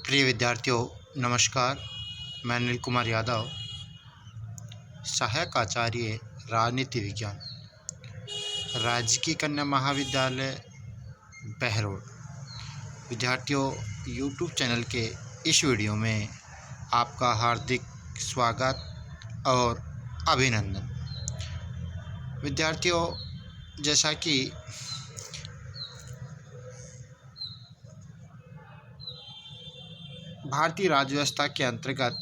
प्रिय विद्यार्थियों, नमस्कार। मैं अनिल कुमार यादव, सहायक आचार्य राजनीति विज्ञान, राजकीय कन्या महाविद्यालय बहरोड। विद्यार्थियों, यूट्यूब चैनल के इस वीडियो में आपका हार्दिक स्वागत और अभिनंदन। विद्यार्थियों, जैसा कि भारतीय राज्य व्यवस्था के अंतर्गत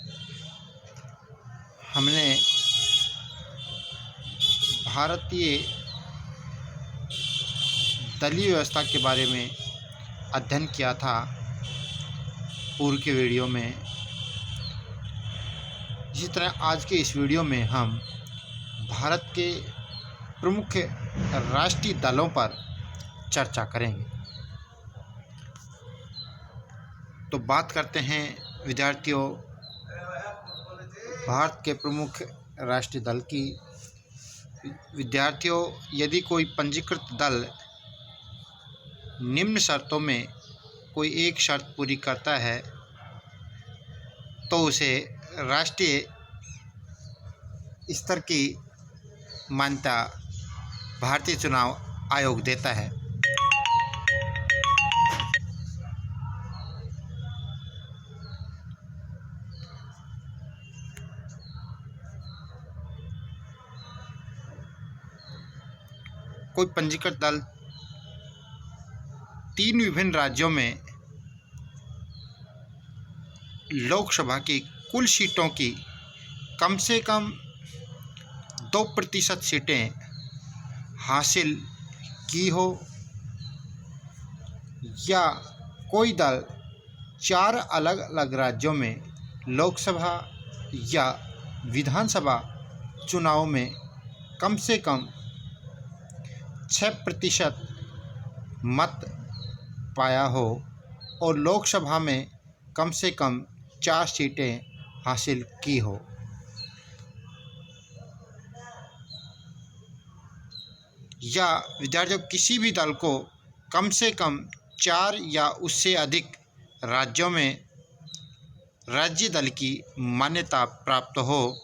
हमने भारतीय दलीय व्यवस्था के बारे में अध्ययन किया था पूर्व के वीडियो में। इसी तरह आज के इस वीडियो में हम भारत के प्रमुख राष्ट्रीय दलों पर चर्चा करेंगे। तो बात करते हैं विद्यार्थियों भारत के प्रमुख राष्ट्रीय दल की। विद्यार्थियों, यदि कोई पंजीकृत दल निम्न शर्तों में कोई एक शर्त पूरी करता है तो उसे राष्ट्रीय स्तर की मान्यता भारतीय चुनाव आयोग देता है। कोई पंजीकृत दल 3 विभिन्न राज्यों में लोकसभा की कुल सीटों की कम से कम 2% सीटें हासिल की हो, या कोई दल 4 अलग अलग राज्यों में लोकसभा या विधानसभा चुनाव में कम से कम 6% मत पाया हो और लोकसभा में कम से कम 4 सीटें हासिल की हो। या विद्यार्थियों, किसी भी दल को कम से कम 4 या उससे अधिक राज्यों में राज्य दल की मान्यता प्राप्त हो,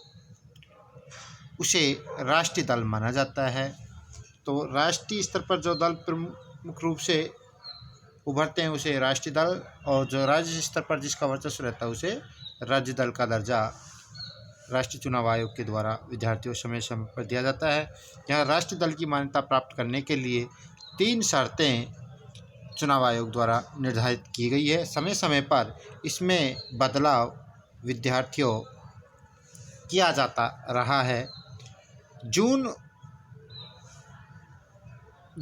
उसे राष्ट्रीय दल माना जाता है। तो राष्ट्रीय स्तर पर जो दल प्रमुख रूप से उभरते हैं उसे राष्ट्रीय दल, और जो राज्य स्तर पर जिसका वर्चस्व रहता है उसे राज्य दल का दर्जा राष्ट्रीय चुनाव आयोग के द्वारा विद्यार्थियों समय समय पर दिया जाता है। यहाँ राष्ट्रीय दल की मान्यता प्राप्त करने के लिए 3 शर्तें चुनाव आयोग द्वारा निर्धारित की गई है। समय समय पर इसमें बदलाव विद्यार्थियों किया जाता रहा है। जून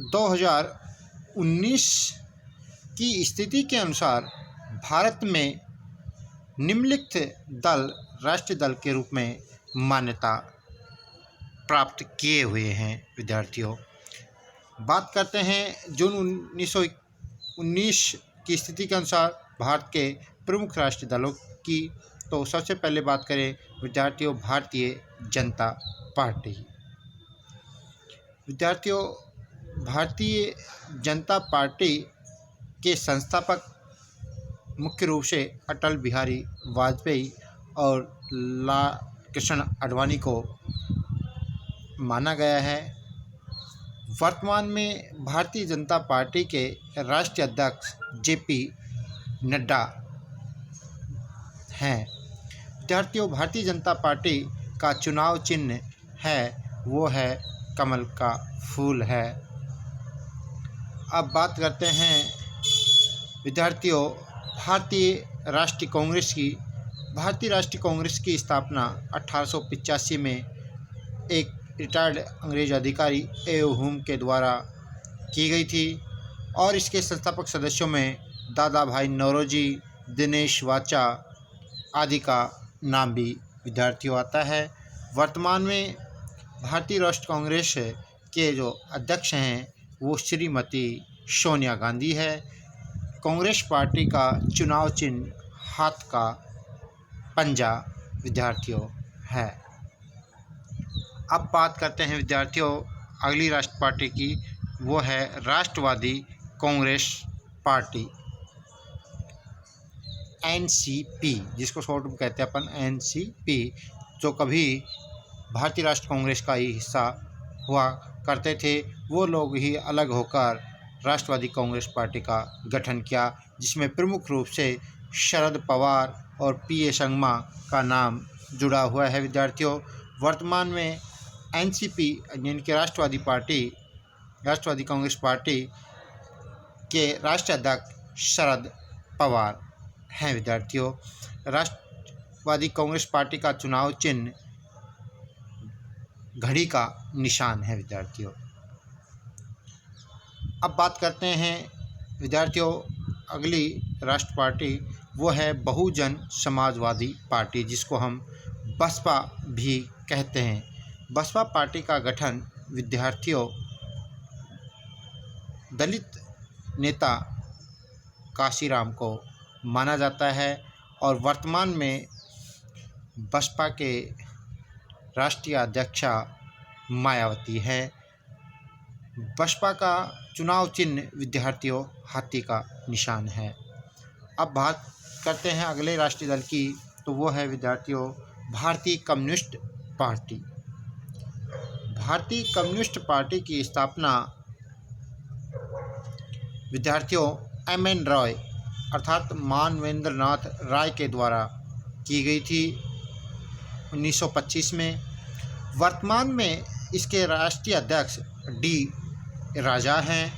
2019 की स्थिति के अनुसार भारत में निम्नलिखित दल राष्ट्रीय दल के रूप में मान्यता प्राप्त किए हुए हैं। विद्यार्थियों, बात करते हैं जून 1919 की स्थिति के अनुसार भारत के प्रमुख राष्ट्रीय दलों की। तो सबसे पहले बात करें विद्यार्थियों भारतीय जनता पार्टी। विद्यार्थियों, भारतीय जनता पार्टी के संस्थापक मुख्य रूप से अटल बिहारी वाजपेयी और लाल कृष्ण आडवाणी को माना गया है। वर्तमान में भारतीय जनता पार्टी के राष्ट्रीय अध्यक्ष जेपी नड्डा हैं। विद्यार्थियों, भारतीय जनता पार्टी का चुनाव चिन्ह है वो है कमल का फूल है। अब बात करते हैं विद्यार्थियों भारतीय राष्ट्रीय कांग्रेस की। भारतीय राष्ट्रीय कांग्रेस की स्थापना 1885 में एक रिटायर्ड अंग्रेज अधिकारी ए.ओ. ह्यूम के द्वारा की गई थी, और इसके संस्थापक सदस्यों में दादा भाई नौरोजी, दिनेश वाचा आदि का नाम भी विद्यार्थियों आता है। वर्तमान में भारतीय राष्ट्रीय कांग्रेस के जो अध्यक्ष हैं वो श्रीमती सोनिया गांधी है। कांग्रेस पार्टी का चुनाव चिन्ह हाथ का पंजा विद्यार्थियों है। अब बात करते हैं विद्यार्थियों अगली राष्ट्र पार्टी की, वो है राष्ट्रवादी कांग्रेस पार्टी। एनसीपी, जिसको शॉर्ट में कहते हैं अपन एनसीपी, जो कभी भारतीय राष्ट्रीय कांग्रेस का ही हिस्सा हुआ करते थे, वो लोग ही अलग होकर राष्ट्रवादी कांग्रेस पार्टी का गठन किया, जिसमें प्रमुख रूप से शरद पवार और पीए संगमा का नाम जुड़ा हुआ है। विद्यार्थियों, वर्तमान में एनसीपी यानी कि राष्ट्रवादी कांग्रेस पार्टी के राष्ट्रीय अध्यक्ष शरद पवार हैं। विद्यार्थियों, राष्ट्रवादी कांग्रेस पार्टी का चुनाव चिन्ह घड़ी का निशान है। विद्यार्थियों, अब बात करते हैं विद्यार्थियों अगली राष्ट्र पार्टी, वो है बहुजन समाजवादी पार्टी, जिसको हम बसपा भी कहते हैं। बसपा पार्टी का गठन विद्यार्थियों दलित नेता काशीराम को माना जाता है और वर्तमान में बसपा के राष्ट्रीय अध्यक्षा मायावती है। बसपा का चुनाव चिन्ह विद्यार्थियों हाथी का निशान है। अब बात करते हैं अगले राष्ट्रीय दल की, तो वो है विद्यार्थियों भारतीय कम्युनिस्ट पार्टी। भारतीय कम्युनिस्ट पार्टी की स्थापना विद्यार्थियों एम.एन. रॉय अर्थात मानवेंद्र नाथ राय के द्वारा की गई थी 1925 में। वर्तमान में इसके राष्ट्रीय अध्यक्ष डी राजा हैं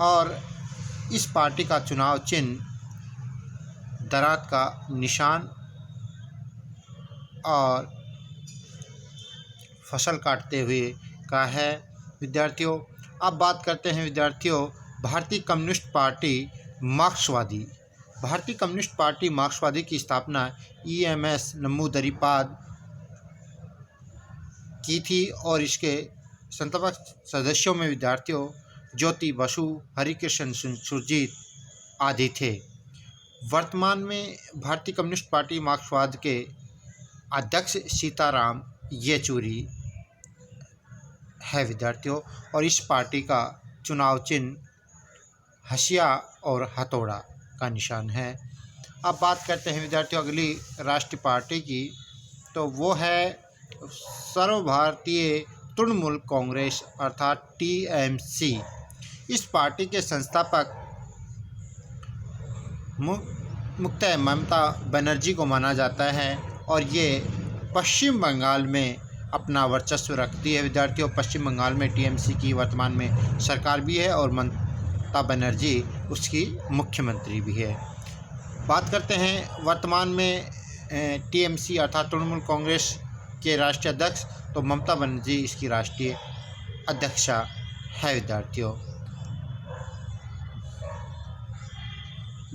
और इस पार्टी का चुनाव चिन्ह दरात का निशान और फसल काटते हुए का है। विद्यार्थियों, अब बात करते हैं विद्यार्थियों भारतीय कम्युनिस्ट पार्टी मार्क्सवादी। भारतीय कम्युनिस्ट पार्टी मार्क्सवादी की स्थापना ई.एम.एस. नमूदरीपाद की थी और इसके संस्थापक सदस्यों में विद्यार्थियों ज्योति बसु, हरिकृष्ण सुरजीत आदि थे। वर्तमान में भारतीय कम्युनिस्ट पार्टी मार्क्सवाद के अध्यक्ष सीताराम येचूरी है। विद्यार्थियों, और इस पार्टी का चुनाव चिन्ह हसिया और हथौड़ा का निशान है। अब बात करते हैं विद्यार्थियों अगली राष्ट्रीय पार्टी की, तो वो है सर्व भारतीय तृणमूल कांग्रेस अर्थात टीएमसी। इस पार्टी के संस्थापक मुख्यतः ममता बनर्जी को माना जाता है और ये पश्चिम बंगाल में अपना वर्चस्व रखती है। विद्यार्थियों, पश्चिम बंगाल में टीएमसी की वर्तमान में सरकार भी है और ममता बनर्जी उसकी मुख्यमंत्री भी है। बात करते हैं वर्तमान में टीएमसी अर्थात तृणमूल कांग्रेस के राष्ट्रीय अध्यक्ष, तो ममता बनर्जी इसकी राष्ट्रीय अध्यक्षा है। विद्यार्थियों,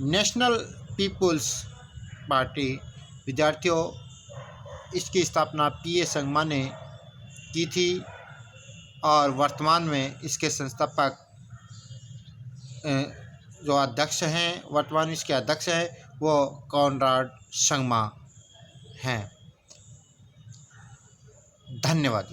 नेशनल पीपुल्स पार्टी, विद्यार्थियों इसकी स्थापना पीए संगमा ने की थी और वर्तमान में इसके संस्थापक जो अध्यक्ष हैं, वर्तमान इसके अध्यक्ष हैं, वो कॉनराड संगमा हैं। धन्यवाद।